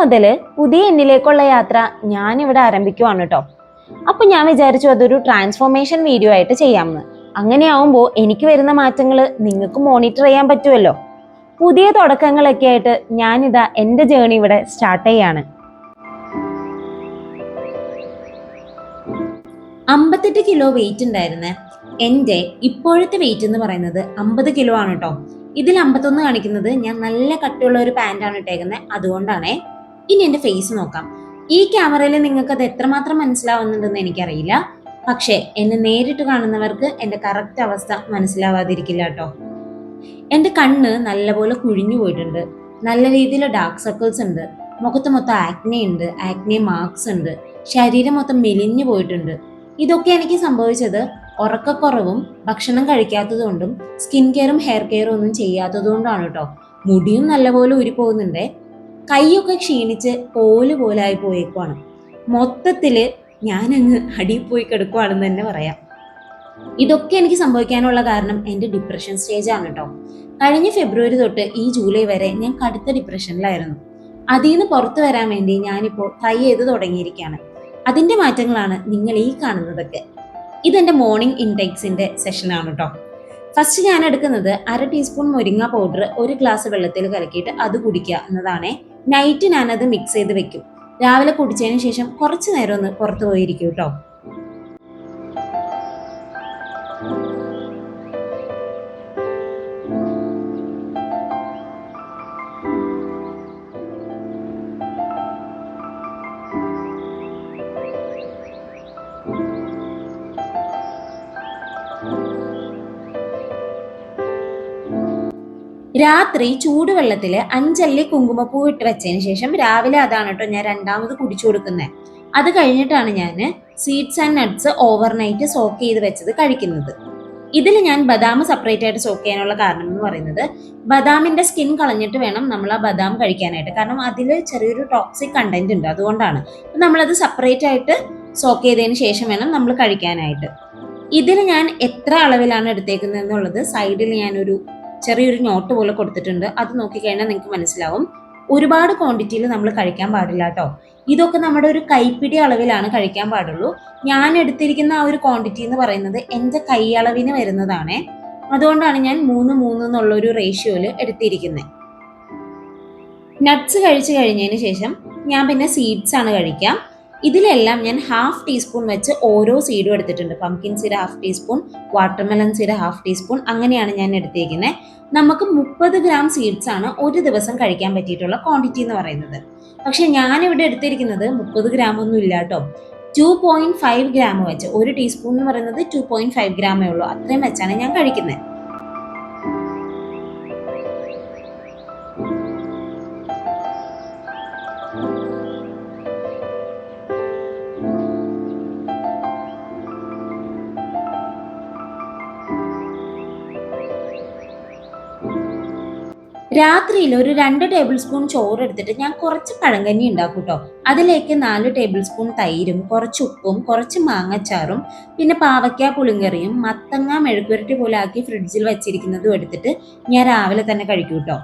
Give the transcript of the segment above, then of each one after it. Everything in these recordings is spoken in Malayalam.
മുതൽ പുതിയ എന്നിലേക്കുള്ള യാത്ര ഞാനിവിടെ ആരംഭിക്കുവാണ് കേട്ടോ. അപ്പൊ ഞാൻ വിചാരിച്ചു അതൊരു ട്രാൻസ്ഫോർമേഷൻ വീഡിയോ ആയിട്ട് ചെയ്യാമെന്ന്. അങ്ങനെയാവുമ്പോൾ എനിക്ക് വരുന്ന മാറ്റങ്ങൾ നിങ്ങൾക്ക് മോണിറ്റർ ചെയ്യാൻ പറ്റുമല്ലോ. പുതിയ തുടക്കങ്ങളൊക്കെ ആയിട്ട് ഞാനിതാ എൻ്റെ ജേണി ഇവിടെ സ്റ്റാർട്ട് ചെയ്യാണ്. 58 കിലോ വെയിറ്റ് ഉണ്ടായിരുന്ന എൻ്റെ ഇപ്പോഴത്തെ വെയിറ്റ് എന്ന് പറയുന്നത് 50 കിലോ ആണ് കേട്ടോ. ഇതിൽ 51 കാണിക്കുന്നത് ഞാൻ നല്ല കട്ടിയുള്ള ഒരു പാൻ്റാണ് ഇട്ടേക്കുന്നത്, അതുകൊണ്ടാണേ. ഇനി എൻ്റെ ഫേസ് നോക്കാം. ഈ ക്യാമറയിൽ നിങ്ങൾക്ക് അത് എത്രമാത്രം മനസ്സിലാവുന്നുണ്ടെന്ന് എനിക്കറിയില്ല, പക്ഷേ എന്നെ നേരിട്ട് കാണുന്നവർക്ക് എൻ്റെ കറക്റ്റ് അവസ്ഥ മനസ്സിലാവാതിരിക്കില്ല കേട്ടോ. എൻ്റെ കണ്ണ് നല്ലപോലെ കുഴിഞ്ഞു പോയിട്ടുണ്ട്, നല്ല രീതിയിൽ ഡാർക്ക് സർക്കിൾസ് ഉണ്ട്, മുഖത്ത് മൊത്തം ആക്നെ ഉണ്ട്, ആക്നെ മാർക്സ് ഉണ്ട്, ശരീരം മൊത്തം മെലിഞ്ഞു പോയിട്ടുണ്ട്. ഇതൊക്കെ എനിക്ക് സംഭവിച്ചത് ഉറക്കക്കുറവും ഭക്ഷണം കഴിക്കാത്തതുകൊണ്ടും സ്കിൻ കെയറും ഹെയർ കെയറും ഒന്നും ചെയ്യാത്തതുകൊണ്ടാണ് കേട്ടോ. മുടിയും നല്ലപോലെ ഊരിപ്പോകുന്നുണ്ട്, കൈയൊക്കെ ക്ഷീണിച്ച് പോലായി പോയേക്കുവാണ്. മൊത്തത്തില് ഞാനങ്ങ് അടിയിൽ പോയി കിടക്കുവാണെന്ന് തന്നെ പറയാം. ഇതൊക്കെ എനിക്ക് സംഭവിക്കാനുള്ള കാരണം എൻ്റെ ഡിപ്രഷൻ സ്റ്റേജ് ആണ് കേട്ടോ. കഴിഞ്ഞ ഫെബ്രുവരി തൊട്ട് ഈ ജൂലൈ വരെ ഞാൻ കടുത്ത ഡിപ്രഷനിലായിരുന്നു. അതിൽ നിന്ന് പുറത്തു വരാൻ വേണ്ടി ഞാനിപ്പോൾ ട്രൈ ചെയ്ത് തുടങ്ങിയിരിക്കുകയാണ്. അതിന്റെ മാറ്റങ്ങളാണ് നിങ്ങൾ ഈ കാണുന്നതൊക്കെ. ഇതെന്റെ മോർണിംഗ് ഇൻടേക്സിന്റെ സെഷനാണ് കേട്ടോ. ഫസ്റ്റ് ഞാൻ എടുക്കുന്നത് 1/2 ടീസ്പൂൺ മുരിങ്ങ പൗഡർ 1 ഗ്ലാസ് വെള്ളത്തിൽ കലക്കിയിട്ട് അത് കുടിക്കുക എന്നതാണേ. നൈറ്റ് ഞാനത് മിക്സ് ചെയ്ത് വെക്കും. രാവിലെ കുടിച്ചതിന് ശേഷം കുറച്ച് നേരം ഒന്ന് പുറത്തു പോയിരിക്കും കേട്ടോ. രാത്രി ചൂടുവെള്ളത്തിൽ 5 അല്ലി കുങ്കുമപ്പൂ ഇട്ട് വെച്ചതിന് ശേഷം രാവിലെ അതാണ് കേട്ടോ ഞാൻ രണ്ടാമത് കുടിച്ചു കൊടുക്കുന്നത്. അത് കഴിഞ്ഞിട്ടാണ് ഞാൻ seeds and nuts overnight soak ചെയ്ത് വെച്ചത് കഴിക്കുന്നത്. ഇതിൽ ഞാൻ ബദാം സെപ്പറേറ്റ് ആയിട്ട് സോക്ക് ചെയ്യാനുള്ള കാരണം എന്ന് പറയുന്നത് ബദാമിന്റെ സ്കിൻ കളഞ്ഞിട്ട് വേണം നമ്മൾ ആ ബദാം കഴിക്കാനായിട്ട്. കാരണം അതിൽ ചെറിയൊരു ടോക്സിക് കണ്ടന്റ് ഉണ്ട്, അതുകൊണ്ടാണ്. നമ്മളത് സെപ്പറേറ്റ് ആയിട്ട് സോക്ക് ചെയ്തതിന് ശേഷം വേണം നമ്മൾ കഴിക്കാനായിട്ട്. ഇതിൽ ഞാൻ എത്ര അളവിലാണ് എടുത്തേക്കുന്നത് എന്നുള്ളത് സൈഡിൽ ഞാനൊരു ചെറിയൊരു നോട്ട് പോലെ കൊടുത്തിട്ടുണ്ട്. അത് നോക്കിക്കഴിഞ്ഞാൽ നിങ്ങൾക്ക് മനസ്സിലാവും. ഒരുപാട് ക്വാണ്ടിറ്റിയിൽ നമ്മൾ കഴിക്കാൻ പാടില്ല കേട്ടോ. ഇതൊക്കെ നമ്മുടെ ഒരു കൈപ്പിടി അളവിലാണ് കഴിക്കാൻ പാടുള്ളൂ. ഞാൻ എടുത്തിരിക്കുന്ന ആ ഒരു ക്വാണ്ടിറ്റി എന്ന് പറയുന്നത് എൻ്റെ കൈയളവിന് വരുന്നതാണേ. അതുകൊണ്ടാണ് ഞാൻ 3:3 എന്നുള്ള ഒരു റേഷ്യോയിൽ എടുത്തിരിക്കുന്നത്. നട്ട്സ് കഴിച്ചു കഴിഞ്ഞതിന് ശേഷം ഞാൻ പിന്നെ സീഡ്സ് ആണ് കഴിക്കാം. ഇതിലെല്ലാം ഞാൻ 1/2 ടീസ്പൂൺ വെച്ച് ഓരോ സീഡും എടുത്തിട്ടുണ്ട്. Pumpkin seed 1/2 teaspoon, watermelon seed 1/2 teaspoon, അങ്ങനെയാണ് ഞാൻ എടുത്തിരിക്കുന്നത്. നമുക്ക് 30 ഗ്രാം സീഡ്സ് ആണ് ഒരു ദിവസം കഴിക്കാൻ പറ്റിയിട്ടുള്ള ക്വാണ്ടിറ്റി എന്ന് പറയുന്നത്. പക്ഷെ ഞാനിവിടെ എടുത്തിരിക്കുന്നത് 30 ഗ്രാം ഒന്നും ഇല്ല കേട്ടോ. 2.5 ഗ്രാം വെച്ച്, ഒരു ടീസ്പൂൺ എന്ന് പറയുന്നത് 2.5 ഗ്രാമേ ഉള്ളൂ. അത്രയും വെച്ചാണ് ഞാൻ കഴിക്കുന്നത്. രാത്രിയിൽ ഒരു 2 ടേബിൾ സ്പൂൺ ചോറ് എടുത്തിട്ട് ഞാൻ കുറച്ച് പഴങ്കഞ്ഞി ഉണ്ടാക്കും കേട്ടോ. അതിലേക്ക് 4 ടേബിൾ സ്പൂൺ തൈരും കുറച്ച് ഉപ്പും കുറച്ച് മാങ്ങച്ചാറും പിന്നെ പാവയ്ക്ക പുളിങ്കറിയും മത്തങ്ങ മെഴുക്കുരട്ടി പോലെ ആക്കി ഫ്രിഡ്ജിൽ വെച്ചിരിക്കുന്നതും എടുത്തിട്ട് ഞാൻ രാവിലെ തന്നെ കഴിക്കും കേട്ടോ.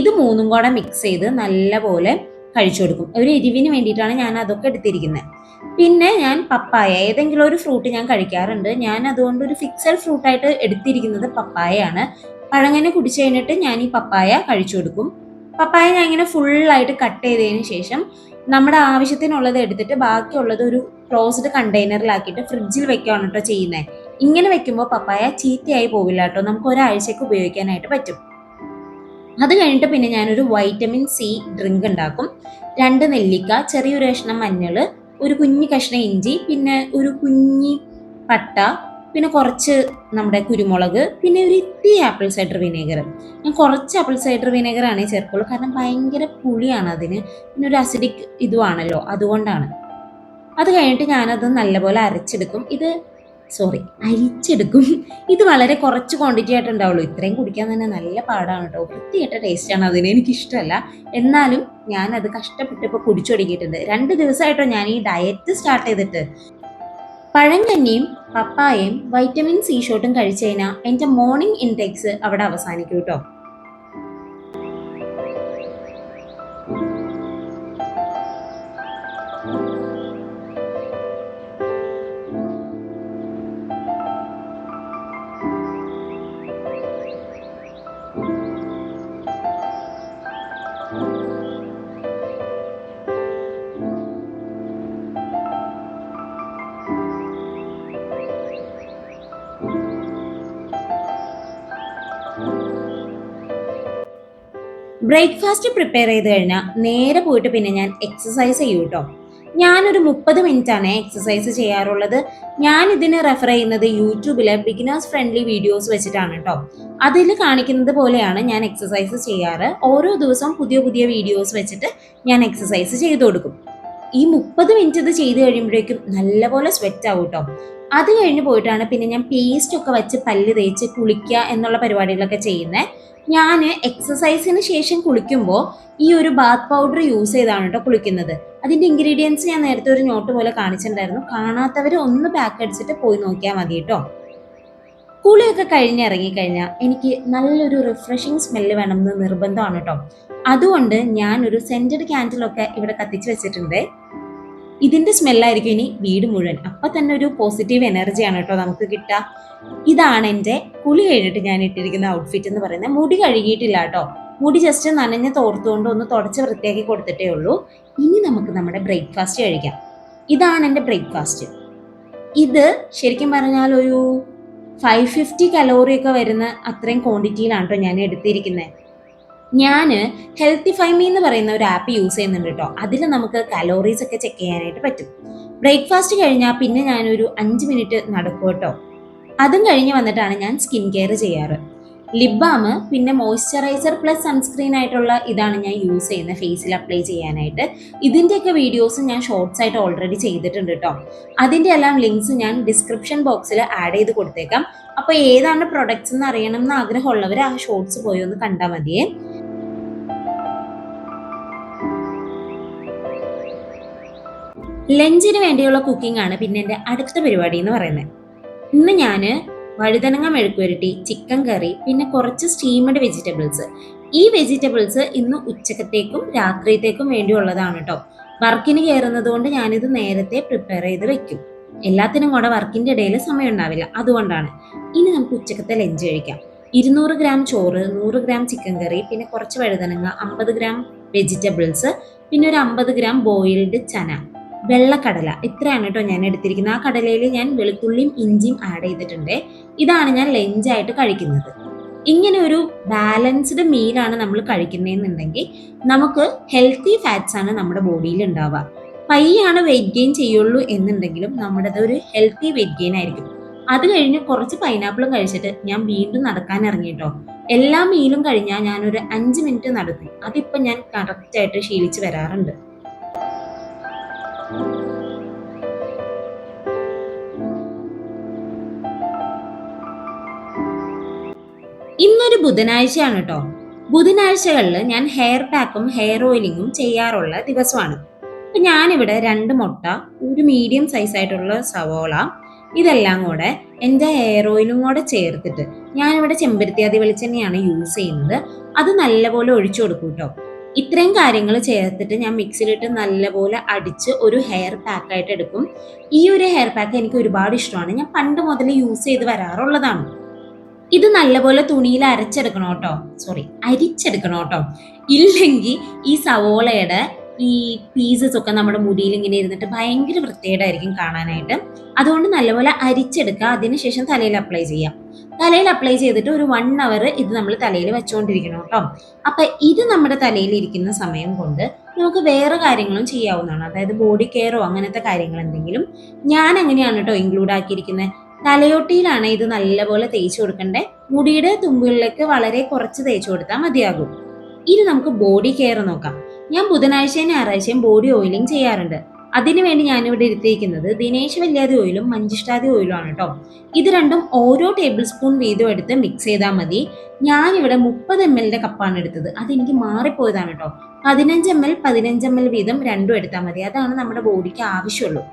ഇത് മൂന്നും കൂടെ മിക്സ് ചെയ്ത് നല്ലപോലെ കഴിച്ചു കൊടുക്കും. ഒരു എരിവിന് വേണ്ടിയിട്ടാണ് ഞാൻ അതൊക്കെ എടുത്തിരിക്കുന്നത്. പിന്നെ ഞാൻ പപ്പായ, ഏതെങ്കിലും ഒരു ഫ്രൂട്ട് ഞാൻ കഴിക്കാറുണ്ട്. ഞാൻ അതുകൊണ്ട് ഒരു ഫിക്സഡ് ഫ്രൂട്ടായിട്ട് എടുത്തിരിക്കുന്നത് പപ്പായയാണ്. പഴങ്ങനെ കുടിച്ചു കഴിഞ്ഞിട്ട് ഞാൻ ഈ പപ്പായ കഴിച്ചു കൊടുക്കും. പപ്പായ ഞാൻ ഇങ്ങനെ ഫുള്ളായിട്ട് കട്ട് ചെയ്തതിന് ശേഷം നമ്മുടെ ആവശ്യത്തിനുള്ളത് എടുത്തിട്ട് ബാക്കിയുള്ളത് ഒരു ക്ലോസ്ഡ് കണ്ടെയ്നറിലാക്കിയിട്ട് ഫ്രിഡ്ജിൽ വെക്കുകയാണ് കേട്ടോ ചെയ്യുന്നത്. ഇങ്ങനെ വെക്കുമ്പോൾ പപ്പായ ചീത്തയായി പോവില്ല കേട്ടോ, നമുക്ക് ഒരാഴ്ചക്ക് ഉപയോഗിക്കാനായിട്ട് പറ്റും. അത് കഴിഞ്ഞിട്ട് പിന്നെ ഞാനൊരു വൈറ്റമിൻ സി ഡ്രിങ്ക് ഉണ്ടാക്കും. 2 നെല്ലിക്ക, ചെറിയൊരു കഷ്ണം മഞ്ഞൾ, ഒരു കുഞ്ഞി കഷ്ണം ഇഞ്ചി, പിന്നെ ഒരു കുഞ്ഞി പട്ട, പിന്നെ കുറച്ച് നമ്മുടെ കുരുമുളക്, പിന്നെ ഒരു ഇത്തിരി ആപ്പിൾ സൈഡർ വിനേഗർ. ഞാൻ കുറച്ച് ആപ്പിൾ സൈഡർ വിനേഗറാണ് ചേർക്കുള്ളൂ, കാരണം ഭയങ്കര പുളിയാണ് അതിന്, പിന്നെ ഒരു അസിഡിക് ഇതുവാണല്ലോ, അതുകൊണ്ടാണ്. അത് കഴിഞ്ഞിട്ട് ഞാനത് നല്ലപോലെ അരിച്ചെടുക്കും. ഇത് വളരെ കുറച്ച് ക്വാണ്ടിറ്റി ആയിട്ട് ഉണ്ടാവുള്ളൂ. ഇത്രയും കുടിക്കാൻ തന്നെ നല്ല പാടാണ് കേട്ടോ. വൃത്തിയായിട്ട ടേസ്റ്റാണ് അതിന്, എനിക്കിഷ്ടമല്ല. എന്നാലും ഞാനത് കഷ്ടപ്പെട്ട് ഇപ്പോൾ കുടിച്ചു തുടങ്ങിയിട്ടുണ്ട്. 2 ദിവസമായിട്ടോ ഞാൻ ഈ ഡയറ്റ് സ്റ്റാർട്ട് ചെയ്തിട്ട്. പഴങ്കഞ്ഞിയും പപ്പായയും വൈറ്റമിൻ സി ഷോട്ടും കഴിച്ചു കഴിഞ്ഞാൽ എൻ്റെ മോർണിംഗ് ഇൻടേക്സ് അവിടെ അവസാനിക്കും കേട്ടോ. ബ്രേക്ക്ഫാസ്റ്റ് പ്രിപ്പയർ ചെയ്ത് കഴിഞ്ഞാൽ നേരെ പോയിട്ട് പിന്നെ ഞാൻ എക്സസൈസ് ചെയ്യും കേട്ടോ. ഞാനൊരു 30 ആണ് എക്സസൈസ് ചെയ്യാറുള്ളത്. ഞാൻ ഇതിന് റെഫർ ചെയ്യുന്നത് യൂട്യൂബിലെ ബിഗിനേഴ്സ് ഫ്രണ്ട്ലി വീഡിയോസ് വെച്ചിട്ടാണ് കേട്ടോ. അതിൽ കാണിക്കുന്നത് പോലെയാണ് ഞാൻ എക്സസൈസ് ചെയ്യാറ്. ഓരോ ദിവസവും പുതിയ പുതിയ വീഡിയോസ് വെച്ചിട്ട് ഞാൻ എക്സസൈസ് ചെയ്തു കൊടുക്കും. ഈ 30 ഇത് ചെയ്ത് കഴിയുമ്പോഴേക്കും നല്ലപോലെ സ്വെറ്റ് ആവും കേട്ടോ. അത് കഴിഞ്ഞ് പോയിട്ടാണ് പിന്നെ ഞാൻ പേസ്റ്റ് ഒക്കെ വെച്ച് പല്ല് തേച്ച് കുളിക്കുക എന്നുള്ള പരിപാടികളൊക്കെ ചെയ്യുന്നത്. ഞാൻ എക്സസൈസിന് ശേഷം കുളിക്കുമ്പോൾ ഈ ഒരു ബാത്ത് പൗഡർ യൂസ് ചെയ്താണ് കേട്ടോ കുളിക്കുന്നത്. അതിന്റെ ഇൻഗ്രീഡിയൻസ് ഞാൻ നേരത്തെ ഒരു നോട്ട് പോലെ കാണിച്ചിട്ടുണ്ടായിരുന്നു. കാണാത്തവർ ഒന്ന് ബാക്ക് അടിച്ചിട്ട് പോയി നോക്കിയാൽ മതി കേട്ടോ. കുളിയൊക്കെ കഴിഞ്ഞിറങ്ങിക്കഴിഞ്ഞാൽ എനിക്ക് നല്ലൊരു റിഫ്രഷിങ് സ്മെല്ല് വേണമെന്ന് നിർബന്ധമാണ് കേട്ടോ. അതുകൊണ്ട് ഞാൻ ഒരു സെന്റഡ് ക്യാൻഡിലൊക്കെ ഇവിടെ കത്തിച്ച് വെച്ചിട്ടുണ്ട്. ഇതിന്റെ സ്മെല്ലായിരിക്കും ഇനി വീട് മുഴുവൻ. അപ്പൊ തന്നെ ഒരു പോസിറ്റീവ് എനർജിയാണ് കേട്ടോ നമുക്ക് കിട്ടുക. ഇതാണ് എൻ്റെ കുളി കഴിഞ്ഞിട്ട് ഞാൻ ഇട്ടിരിക്കുന്ന ഔട്ട്ഫിറ്റ് എന്ന് പറയുന്നത്. മുടി കഴുകിയിട്ടില്ല കേട്ടോ. മുടി ജസ്റ്റ് നനഞ്ഞ് തോർത്തുകൊണ്ട് ഒന്ന് തുടച്ച് വൃത്തിയാക്കി കൊടുത്തിട്ടേ ഉള്ളൂ. ഇനി നമുക്ക് നമ്മുടെ ബ്രേക്ക്ഫാസ്റ്റ് കഴിക്കാം. ഇതാണ് എൻ്റെ ബ്രേക്ക്ഫാസ്റ്റ്. ഇത് ശരിക്കും പറഞ്ഞാൽ ഒരു 550 കലോറി ഒക്കെ വരുന്ന അത്രയും ക്വാണ്ടിറ്റിയിലാണ് കേട്ടോ ഞാൻ എടുത്തിരിക്കുന്നത്. ഞാൻ ഹെൽത്തിഫൈ മീ എന്ന് പറയുന്ന ഒരു ആപ്പ് യൂസ് ചെയ്യുന്നുണ്ട് കേട്ടോ. അതിൽ നമുക്ക് കലോറീസ് ഒക്കെ ചെക്ക് ചെയ്യാനായിട്ട് പറ്റും. ബ്രേക്ക്ഫാസ്റ്റ് കഴിഞ്ഞാൽ പിന്നെ ഞാനൊരു 5 മിനിറ്റ് നടക്കും കേട്ടോ. അതും കഴിഞ്ഞ് വന്നിട്ടാണ് ഞാൻ സ്കിൻ കെയർ ചെയ്യാറ്. ലിപ് ബാം പിന്നെ മോയ്സ്ചറൈസർ പ്ലസ് സൺസ്ക്രീൻ ആയിട്ടുള്ള ഇതാണ് ഞാൻ യൂസ് ചെയ്യുന്നത് ഫേസിൽ അപ്ലൈ ചെയ്യാനായിട്ട്. ഇതിൻ്റെയൊക്കെ വീഡിയോസ് ഞാൻ ഷോർട്സ് ആയിട്ട് ഓൾറെഡി ചെയ്തിട്ടുണ്ട് കേട്ടോ. അതിൻ്റെ എല്ലാം ലിങ്ക്സ് ഞാൻ ഡിസ്ക്രിപ്ഷൻ ബോക്സിൽ ആഡ് ചെയ്ത് കൊടുത്തേക്കാം. അപ്പോൾ ഏതാണ് പ്രൊഡക്ട്സ് എന്ന് അറിയണം എന്ന് ആഗ്രഹമുള്ളവർ ആ ഷോർട്സ് പോയി ഒന്ന് കണ്ടാൽ മതിയേ. ലഞ്ചിന് വേണ്ടിയുള്ള കുക്കിംഗ് ആണ് പിന്നെ എൻ്റെ അടുത്ത പരിപാടി എന്ന് പറയുന്നത്. ഇന്ന് ഞാൻ വഴുതനങ്ങ മെഴുക്കുവരട്ടി, ചിക്കൻ കറി, പിന്നെ കുറച്ച് സ്റ്റീമഡ് വെജിറ്റബിൾസ്. ഈ വെജിറ്റബിൾസ് ഇന്ന് ഉച്ചക്കത്തേക്കും രാത്രിയത്തേക്കും വേണ്ടിയുള്ളതാണ് കേട്ടോ. വർക്കിന് കയറുന്നത് കൊണ്ട് ഞാനിത് നേരത്തെ പ്രിപ്പയർ ചെയ്ത് വെക്കും. എല്ലാത്തിനും കൂടെ വർക്കിന്റെ ഇടയിൽ സമയം ഉണ്ടാവില്ല, അതുകൊണ്ടാണ്. ഇനി നമുക്ക് ഉച്ചക്കത്തെ ലഞ്ച് കഴിക്കാം. 200 ഗ്രാം ചോറ്, 100 ഗ്രാം ചിക്കൻ കറി, പിന്നെ കുറച്ച് വഴുതനങ്ങ, 50 ഗ്രാം വെജിറ്റബിൾസ്, പിന്നെ ഒരു 50 ഗ്രാം ബോയിൽഡ് ചന, വെള്ളക്കടല. ഇത്രയാണ് കേട്ടോ ഞാൻ എടുത്തിരിക്കുന്നത്. ആ കടലയിൽ ഞാൻ വെളുത്തുള്ളിയും ഇഞ്ചിയും ആഡ് ചെയ്തിട്ടുണ്ട്. ഇതാണ് ഞാൻ ലഞ്ചായിട്ട് കഴിക്കുന്നത്. ഇങ്ങനെ ഒരു ബാലൻസ്ഡ് മീലാണ് നമ്മൾ കഴിക്കുന്നതെന്നുണ്ടെങ്കിൽ നമുക്ക് ഹെൽത്തി ഫാറ്റ്സ് ആണ് നമ്മുടെ ബോഡിയിൽ ഉണ്ടാവുക. പയ്യാണ് വെയിറ്റ് ഗെയിൻ ചെയ്യുള്ളൂ എന്നുണ്ടെങ്കിലും നമ്മുടെ ഒരു ഹെൽത്തി വെയിറ്റ് ഗെയിൻ ആയിരിക്കും. അത് കഴിഞ്ഞ് കുറച്ച് പൈനാപ്പിളും കഴിച്ചിട്ട് ഞാൻ വീണ്ടും നടക്കാൻ ഇറങ്ങി കേട്ടോ. എല്ലാ മീലും കഴിഞ്ഞാൽ ഞാനൊരു 5 മിനിറ്റ് നടക്കും. അതിപ്പോൾ ഞാൻ കറക്റ്റായിട്ട് ശീലിച്ച് വരാറുണ്ട്. ഇന്നൊരു ബുധനാഴ്ചയാണ് കേട്ടോ. ബുധനാഴ്ചകളിൽ ഞാൻ ഹെയർ പാക്കും ഹെയർ ഓയിലിങ്ങും ചെയ്യാറുള്ള ദിവസമാണ്. അപ്പൊ ഞാനിവിടെ 2 മുട്ട, ഒരു മീഡിയം സൈസ് ആയിട്ടുള്ള സവോള, ഇതെല്ലാം കൂടെ എൻ്റെ ഹെയർ ഓയിലും കൂടെ ചേർത്തിട്ട് ഞാനിവിടെ ചെമ്പരത്തിയാതി വെളിച്ചെണ്ണയാണ് യൂസ് ചെയ്യുന്നത്. അത് നല്ലപോലെ ഒഴിച്ചു കൊടുക്കും കേട്ടോ. ഇത്രയും കാര്യങ്ങൾ ചേർത്തിട്ട് ഞാൻ മിക്സിയിലിട്ട് നല്ലപോലെ അടിച്ച് ഒരു ഹെയർ പാക്കായിട്ട് എടുക്കും. ഈ ഒരു ഹെയർ പാക്ക് എനിക്ക് ഒരുപാട് ഇഷ്ടമാണ്. ഞാൻ പണ്ട് മുതൽ യൂസ് ചെയ്ത് വരാറുള്ളതാണ്. ഇത് നല്ലപോലെ തുണിയിൽ അരച്ചെടുക്കണം കേട്ടോ. അരിച്ചെടുക്കണം കേട്ടോ. ഇല്ലെങ്കിൽ ഈ സവോളയുടെ ഈ പീസസ് ഒക്കെ നമ്മുടെ മുടിയിൽ ഇങ്ങനെ ഇരുന്നിട്ട് ഭയങ്കര വൃത്തികേടായിരിക്കും കാണാനായിട്ട്. അതുകൊണ്ട് നല്ലപോലെ അരിച്ചെടുക്കുക. അതിനുശേഷം തലയിൽ അപ്ലൈ ചെയ്യാം. തലയിൽ അപ്ലൈ ചെയ്തിട്ട് ഒരു 1 അവർ ഇത് നമ്മൾ തലയിൽ വെച്ചുകൊണ്ടിരിക്കണം കേട്ടോ. അപ്പൊ ഇത് നമ്മുടെ തലയിൽ ഇരിക്കുന്ന സമയം കൊണ്ട് നമുക്ക് വേറെ കാര്യങ്ങളും ചെയ്യാവുന്നതാണ്. അതായത് ബോഡി കെയറോ അങ്ങനത്തെ കാര്യങ്ങൾ എന്തെങ്കിലും. ഞാൻ അങ്ങനെയാണ് കേട്ടോ ഇൻക്ലൂഡ് ആക്കിയിരിക്കുന്നത്. തലയോട്ടിയിലാണ് ഇത് നല്ലപോലെ തേച്ച് കൊടുക്കണ്ടേ. മുടിയുടെ തുമ്പുകളിലേക്ക് വളരെ കുറച്ച് തേച്ച് കൊടുത്താൽ മതിയാകും. ഇനി നമുക്ക് ബോഡി കെയർ നോക്കാം. ഞാൻ ബുധനാഴ്ചയും ഞായറാഴ്ചയും ബോഡി ഓയിലിംഗ് ചെയ്യാറുണ്ട്. അതിനുവേണ്ടി ഞാനിവിടെ എടുത്തിരിക്കുന്നത് ദിനേശ് വല്യാതി ഓയിലും മഞ്ചിഷ്ടാതി ഓയിലും ആണ് കേട്ടോ. ഇത് രണ്ടും ഓരോ ടേബിൾ സ്പൂൺ വീതം എടുത്ത് മിക്സ് ചെയ്താൽ മതി. ഞാനിവിടെ 30 ml കപ്പാണ് എടുത്തത്. അതെനിക്ക് മാറിപ്പോയതാണ് കേട്ടോ. 15 ml വീതം രണ്ടും എടുത്താൽ മതി. അതാണ് നമ്മുടെ ബോഡിക്ക് ആവശ്യമുള്ളൂ.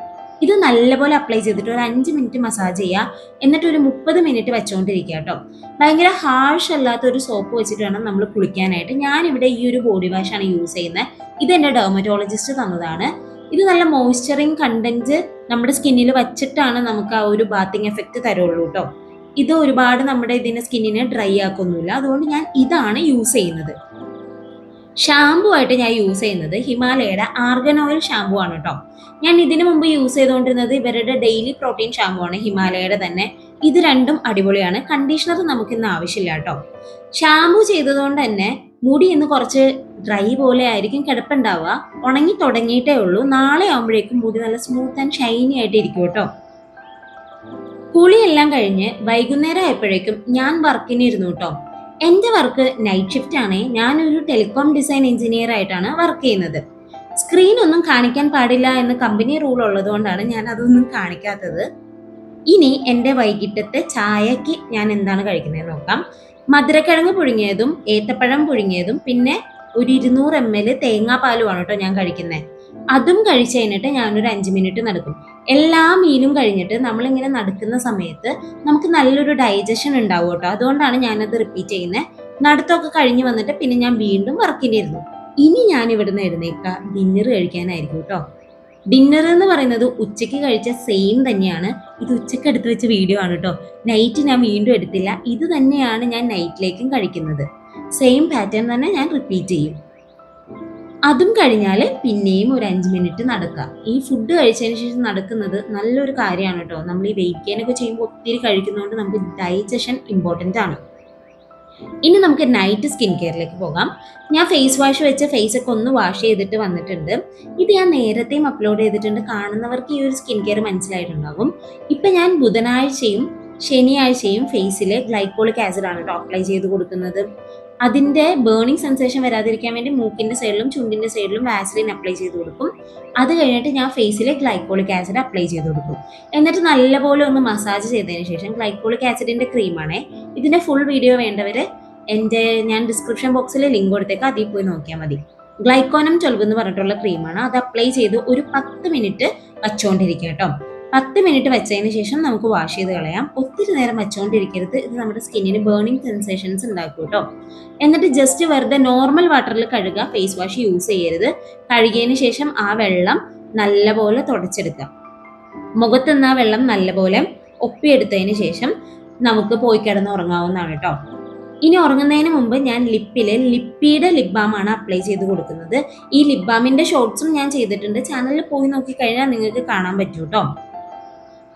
ഇത് നല്ലപോലെ അപ്ലൈ ചെയ്തിട്ട് ഒരു 5 മിനിറ്റ് മസാജ് ചെയ്യുക. എന്നിട്ട് ഒരു 30 മിനിറ്റ് വെച്ചുകൊണ്ടിരിക്കുക കേട്ടോ. ഭയങ്കര ഹാർഷ് അല്ലാത്ത ഒരു സോപ്പ് വെച്ചിട്ട് വേണം നമ്മൾ കുളിക്കാനായിട്ട്. ഞാനിവിടെ ഈ ഒരു ബോഡി വാഷാണ് യൂസ് ചെയ്യുന്നത്. ഇത് എൻ്റെ ഡെർമറ്റോളജിസ്റ്റ് തന്നതാണ്. ഇത് നല്ല മോയ്സ്ചറിങ് കണ്ടന്റ് നമ്മുടെ സ്കിന്നിൽ വച്ചിട്ടാണ് നമുക്ക് ആ ഒരു ബാത്തിങ് എഫക്റ്റ് തരുള്ളൂ കേട്ടോ. ഇത് ഒരുപാട് നമ്മുടെ സ്കിന്നിനെ ഡ്രൈ ആക്കൊന്നുമില്ല. അതുകൊണ്ട് ഞാൻ ഇതാണ് യൂസ് ചെയ്യുന്നത്. ഷാമ്പു ആയിട്ട് ഞാൻ യൂസ് ചെയ്യുന്നത് ഹിമാലയയുടെ ആർഗൻ ഓയിൽ ഷാമ്പു ആണ് കേട്ടോ. ഞാൻ ഇതിനു മുമ്പ് യൂസ് ചെയ്തുകൊണ്ടിരുന്നത് ഇവരുടെ ഡെയിലി പ്രോട്ടീൻ ഷാമ്പു ആണ്, ഹിമാലയയുടെ തന്നെ. ഇത് രണ്ടും അടിപൊളിയാണ്. കണ്ടീഷണർ നമുക്കിന്ന് ആവശ്യമില്ല കേട്ടോ. ഷാമ്പു ചെയ്തതുകൊണ്ട് തന്നെ മുടി ഇന്ന് കുറച്ച് ഡ്രൈ പോലെ ആയിരിക്കും കിടപ്പുണ്ടാവുക. ഉണങ്ങി തുടങ്ങിയിട്ടേ ഉള്ളൂ. നാളെ ആകുമ്പോഴേക്കും മുടി നല്ല സ്മൂത്ത് ആൻഡ് ഷൈനി ആയിട്ട് ഇരിക്കും കേട്ടോ. കുളിയെല്ലാം കഴിഞ്ഞ് വൈകുന്നേരം ആയപ്പോഴേക്കും ഞാൻ വർക്കിന് ഇരുന്നു കേട്ടോ. എൻ്റെ വർക്ക് നൈറ്റ് ഷിഫ്റ്റ് ആണ്. ഞാനൊരു ടെലികോം ഡിസൈൻ എഞ്ചിനീയർ ആയിട്ടാണ് വർക്ക് ചെയ്യുന്നത്. സ്ക്രീൻ ഒന്നും കാണിക്കാൻ പാടില്ല എന്ന് കമ്പനി റൂൾ ഉള്ളത് കൊണ്ടാണ് ഞാൻ അതൊന്നും കാണിക്കാത്തത്. ഇനി എൻ്റെ വൈകിട്ടത്തെ ചായക്ക് ഞാൻ എന്താണ് കഴിക്കുന്നത് നോക്കാം. മധുരക്കിഴങ്ങ് പുഴുങ്ങിയതും ഏത്തപ്പഴം പുഴുങ്ങിയതും പിന്നെ ഒരു 200 ml തേങ്ങാപ്പാലുമാണ് കേട്ടോ ഞാൻ കഴിക്കുന്നത്. അതും കഴിച്ച് കഴിഞ്ഞിട്ട് ഞാനൊരു 5 മിനിറ്റ് നടക്കും. എല്ലാ മീലും കഴിഞ്ഞിട്ട് നമ്മളിങ്ങനെ നടക്കുന്ന സമയത്ത് നമുക്ക് നല്ലൊരു ഡൈജഷൻ ഉണ്ടാവും കേട്ടോ. അതുകൊണ്ടാണ് ഞാനത് റിപ്പീറ്റ് ചെയ്യുന്നത്. നടത്തമൊക്കെ കഴിഞ്ഞ് വന്നിട്ട് പിന്നെ ഞാൻ വീണ്ടും വർക്കിനിരുന്നു. ഇനി ഞാൻ ഇവിടുന്ന് എഴുന്നേൽക്കുക ഡിന്നർ കഴിക്കാനായിരിക്കും കേട്ടോ. ഡിന്നർ എന്ന് പറയുന്നത് ഉച്ചയ്ക്ക് കഴിച്ച സെയിം തന്നെയാണ്. ഇത് ഉച്ചയ്ക്ക് എടുത്ത് വെച്ച വീഡിയോ ആണ് കേട്ടോ. നൈറ്റ് ഞാൻ വീണ്ടും എടുത്തില്ല. ഇത് തന്നെയാണ് ഞാൻ നൈറ്റിലേക്കും കഴിക്കുന്നത്. സെയിം പാറ്റേൺ തന്നെ ഞാൻ റിപ്പീറ്റ് ചെയ്യും. അതും കഴിഞ്ഞാൽ പിന്നെയും ഒരു 5 മിനിറ്റ് നടക്കുക. ഈ ഫുഡ് കഴിച്ചതിന് ശേഷം നടക്കുന്നത് നല്ലൊരു കാര്യമാണ് കേട്ടോ. നമ്മൾ ഈ വെയിറ്റ് ഗെയിൻ ഒക്കെ ചെയ്യുമ്പോൾ ഒത്തിരി കഴിക്കുന്നതുകൊണ്ട് നമുക്ക് ഡൈജഷൻ ഇമ്പോർട്ടൻ്റ് ആണ്. ഇനി നമുക്ക് നൈറ്റ് സ്കിൻ കെയറിലേക്ക് പോകാം. ഞാൻ ഫേസ് വാഷ് വെച്ച് ഫേസ് ഒക്കെ ഒന്ന് വാഷ് ചെയ്തിട്ട് വന്നിട്ടുണ്ട്. ഇത് ഞാൻ നേരത്തെയും അപ്ലോഡ് ചെയ്തിട്ടുണ്ട്. കാണുന്നവർക്ക് ഈ ഒരു സ്കിൻ കെയർ മനസ്സിലായിട്ടുണ്ടാകും. ഇപ്പം ഞാൻ ബുധനാഴ്ചയും ശനിയാഴ്ചയും ഫേസിൽ ഗ്ലൈക്കോളിക് ആസിഡ് ആണ് കേട്ടോ അപ്ലൈ ചെയ്ത് കൊടുക്കുന്നത്. അതിൻ്റെ ബേണിംഗ് സെൻസേഷൻ വരാതിരിക്കാൻ വേണ്ടി മൂക്കിൻ്റെ സൈഡിലും ചുണ്ടിൻ്റെ സൈഡിലും വാസലിൻ അപ്ലൈ ചെയ്ത് കൊടുക്കും. അത് കഴിഞ്ഞിട്ട് ഞാൻ ഫേസിൽ ഗ്ലൈക്കോളിക് ആസിഡ് അപ്ലൈ ചെയ്ത് കൊടുക്കും. എന്നിട്ട് നല്ലപോലെ ഒന്ന് മസാജ് ചെയ്തതിന് ശേഷം ഗ്ലൈക്കോളിക് ആസിഡിൻ്റെ ക്രീമാണേ. ഇതിൻ്റെ ഫുൾ വീഡിയോ വേണ്ടവർ ഞാൻ ഡിസ്ക്രിപ്ഷൻ ബോക്സിൽ ലിങ്ക് കൊടുത്തേക്ക്, അതിൽ പോയി നോക്കിയാൽ മതി. ഗ്ലൈക്കോനം 12 എന്ന് പറഞ്ഞിട്ടുള്ള ക്രീമാണ്. അത് അപ്ലൈ ചെയ്ത് ഒരു 10 മിനിറ്റ് വച്ചുകൊണ്ടിരിക്കുക കേട്ടോ. 10 മിനിറ്റ് വെച്ചതിന് ശേഷം നമുക്ക് വാഷ് ചെയ്ത് കളയാം. ഒത്തിരി നേരം വെച്ചുകൊണ്ടിരിക്കരുത്. ഇത് നമ്മുടെ സ്കിന്നിന് ബേണിംഗ് സെൻസേഷൻസ് ഉണ്ടാക്കും കേട്ടോ. എന്നിട്ട് ജസ്റ്റ് വെറുതെ നോർമൽ വാട്ടറിൽ കഴുകുക. ഫേസ് വാഷ് യൂസ് ചെയ്യരുത്. കഴുകിയതിന് ശേഷം ആ വെള്ളം നല്ലപോലെ തുടച്ചെടുക്കുക. മുഖത്തുനിന്ന് ആ വെള്ളം നല്ലപോലെ ഒപ്പിയെടുത്തതിന് ശേഷം നമുക്ക് പോയി കിടന്ന് ഉറങ്ങാവുന്നതാണ് കേട്ടോ. ഇനി ഉറങ്ങുന്നതിന് മുമ്പ് ഞാൻ ലിപ്പിയുടെ ലിപ് ബാം ആണ് അപ്ലൈ ചെയ്ത് കൊടുക്കുന്നത്. ഈ ലിപ് ബാമിന്റെ ഷോർട്സും ഞാൻ ചെയ്തിട്ടുണ്ട്. ചാനലിൽ പോയി നോക്കിക്കഴിഞ്ഞാൽ നിങ്ങൾക്ക് കാണാൻ പറ്റും കേട്ടോ.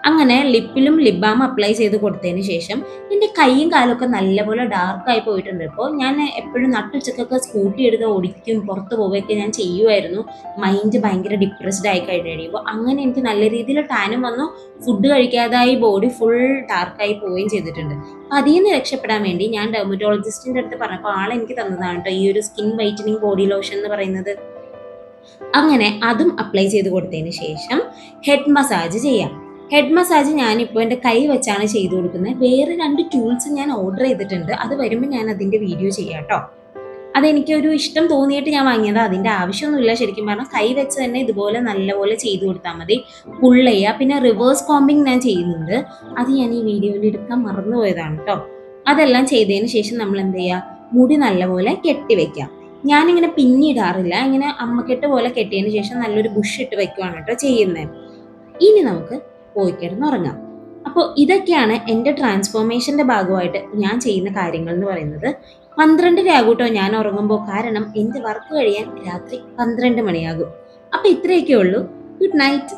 അങ്ങനെ ലിപ്പിലും ലിപ് ബാം അപ്ലൈ ചെയ്ത് കൊടുത്തതിന് ശേഷം എൻ്റെ കൈയും കാലൊക്കെ നല്ലപോലെ ഡാർക്കായി പോയിട്ടുണ്ട്. ഇപ്പോൾ ഞാൻ എപ്പോഴും നട്ടുച്ചക്കൊക്കെ സ്കൂട്ടി എടുത്ത് ഓടിക്കും പുറത്ത് പോവുകയൊക്കെ ഞാൻ ചെയ്യുമായിരുന്നു. മൈൻഡ് ഭയങ്കര ഡിപ്രസ്ഡ് ആയി കഴിയുമ്പോൾ അങ്ങനെ എനിക്ക് നല്ല രീതിയിൽ ടാനും വന്നു. ഫുഡ് കഴിക്കാതായി ബോഡി ഫുൾ ഡാർക്കായി പോവുകയും ചെയ്തിട്ടുണ്ട്. അപ്പം അതിൽ നിന്ന് രക്ഷപ്പെടാൻ വേണ്ടി ഞാൻ ഡെർമറ്റോളജിസ്റ്റിൻ്റെ അടുത്ത് പറഞ്ഞപ്പോൾ ആളെനിക്ക് തന്നതാണ് കേട്ടോ ഈ ഒരു സ്കിൻ വൈറ്റനിങ് ബോഡി ലോഷൻ എന്ന് പറയുന്നത്. അങ്ങനെ അതും അപ്ലൈ ചെയ്ത് കൊടുത്തതിന് ശേഷം ഹെഡ് മസാജ് ചെയ്യാം. ഹെഡ് മസാജ് ഞാനിപ്പോൾ എൻ്റെ കൈ വെച്ചാണ് ചെയ്തു കൊടുക്കുന്നത്. വേറെ 2 ടൂൾസ് ഞാൻ ഓർഡർ ചെയ്തിട്ടുണ്ട്. അത് വരുമ്പോൾ ഞാൻ അതിൻ്റെ വീഡിയോ ചെയ്യാം കേട്ടോ. അതെനിക്കൊരു ഇഷ്ടം തോന്നിയിട്ട് ഞാൻ വാങ്ങിയത്. അതിൻ്റെ ആവശ്യമൊന്നുമില്ല. ശരിക്കും പറഞ്ഞാൽ കൈ വെച്ച് തന്നെ ഇതുപോലെ നല്ലപോലെ ചെയ്തു കൊടുത്താൽ മതി. പുൾ ചെയ്യുക. പിന്നെ റിവേഴ്സ് കോമ്പിങ് ഞാൻ ചെയ്യുന്നുണ്ട്. അത് ഞാൻ ഈ വീഡിയോയിൽ എടുക്കാൻ മറന്നുപോയതാണ് കേട്ടോ. അതെല്ലാം ചെയ്തതിന് ശേഷം നമ്മൾ എന്ത് ചെയ്യുക, മുടി നല്ലപോലെ കെട്ടിവെക്കാം. ഞാനിങ്ങനെ പിന്നിടാറില്ല. ഇങ്ങനെ അമ്മക്കെട്ട് പോലെ കെട്ടിയതിന് ശേഷം നല്ലൊരു ബുഷ് ഇട്ട് വെക്കുവാണ് കേട്ടോ ചെയ്യുന്നത്. ഇനി നമുക്ക് പോയി കിടന്നുറങ്ങാം. അപ്പോൾ ഇതൊക്കെയാണ് എൻ്റെ ട്രാൻസ്ഫോർമേഷൻ്റെ ഭാഗമായിട്ട് ഞാൻ ചെയ്യുന്ന കാര്യങ്ങൾ എന്ന് പറയുന്നത്. 12 ആകൂട്ടോ ഞാൻ ഉറങ്ങുമ്പോൾ. കാരണം എൻ്റെ വർക്ക് കഴിയാൻ രാത്രി 12 മണിയാകും. അപ്പോൾ ഇത്രയൊക്കെ ഉള്ളൂ. Good night.